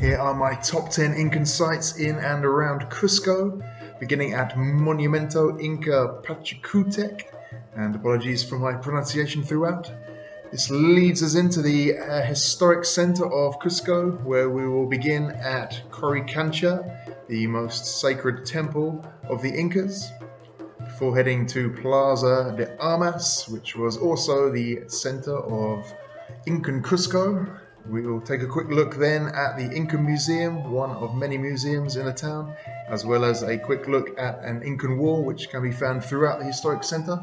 Here are my top 10 Incan sites in and around Cusco, beginning at Monumento Inca Pachacutec, and apologies for my pronunciation throughout. This leads us into the historic center of Cusco, where we will begin at Qorikancha, the most sacred temple of the Incas, before heading to Plaza de Armas, which was also the center of Incan Cusco. We will take a quick look then at the Inca Museum, one of many museums in the town, as well as a quick look at an Incan wall, which can be found throughout the historic center.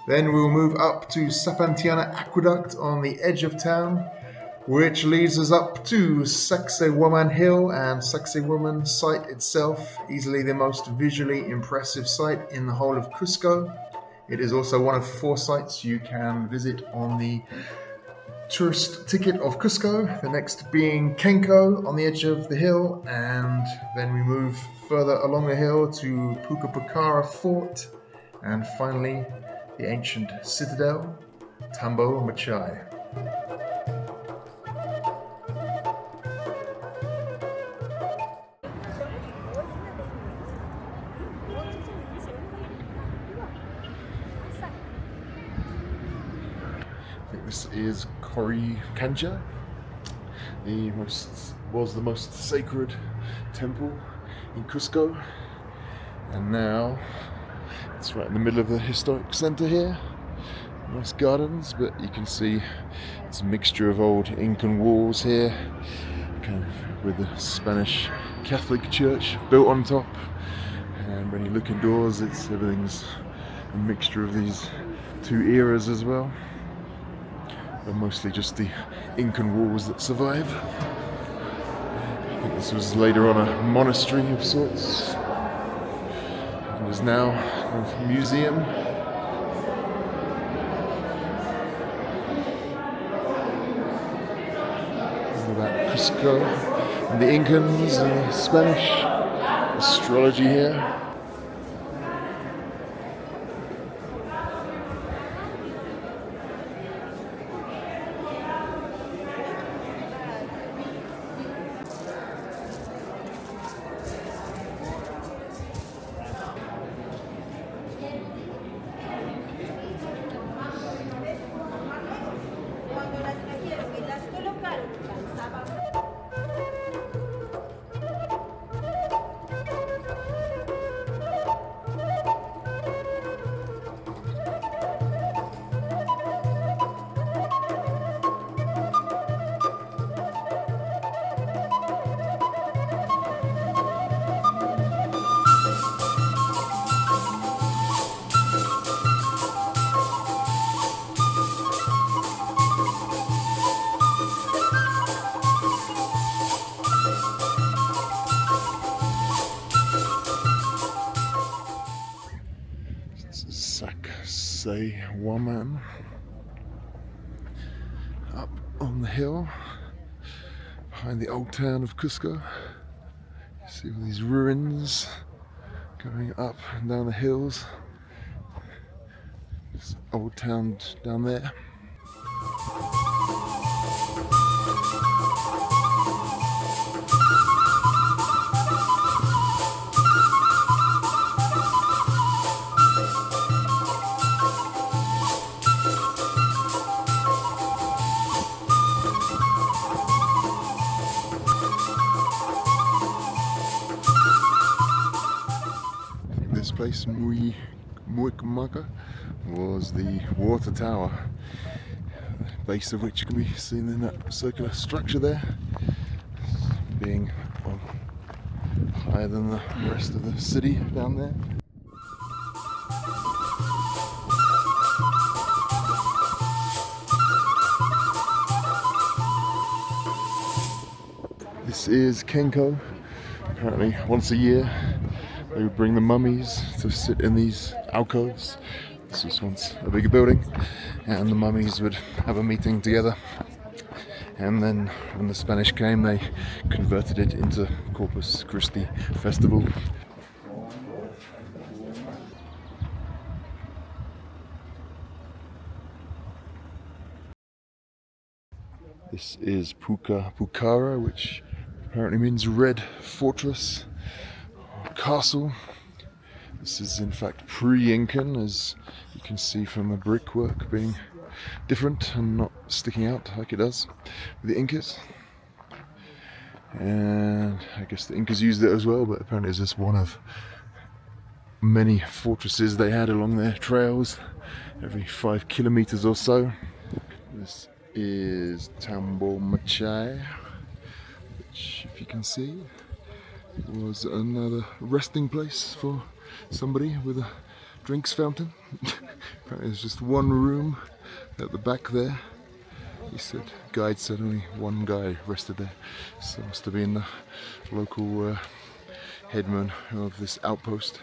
Then we will move up to Sapantiana Aqueduct on the edge of town, which leads us up to Saqsaywaman Hill and Saqsaywaman site itself, easily the most visually impressive site in the whole of Cusco. It is also one of 4 sites you can visit on the tourist ticket of Cusco, the next being Kenko on the edge of the hill, and then we move further along the hill to Puka Pukara Fort, and finally the ancient citadel, Tambomachay. This is Qorikancha, was the most sacred temple in Cusco, and now it's right in the middle of the historic center here. Nice gardens, but you can see it's a mixture of old Incan walls here, kind of with the Spanish Catholic Church built on top. And when you look indoors, everything's a mixture of these 2 eras as well. But mostly just the Incan walls that survive. I think this was later on a monastery of sorts. It is now a museum. All about Cusco and the Incans and the Spanish astrology here. Saqsaywaman up on the hill behind the old town of Cusco. You see all these ruins going up and down the hills. This old town down there. This place, Muikmaka, was the water tower, the base of which can be seen in that circular structure there, being higher than the rest of the city down there. This is Kenko. Apparently once a year they would bring the mummies to sit in these alcoves. This was once a bigger building, and the mummies would have a meeting together, and then when the Spanish came they converted it into Corpus Christi festival. This is Puka Pukara, which apparently means red fortress or castle. This is in fact pre-Incan, as you can see from the brickwork being different and not sticking out like it does with the Incas. And I guess the Incas used it as well, but apparently it's just one of many fortresses they had along their trails every 5 kilometers or so. This is Tambomachay, which, if you can see, was another resting place for somebody with a drinks fountain. Apparently there's just one room at the back there. He said, guide said only one guy rested there, so it must have been the local headman of this outpost.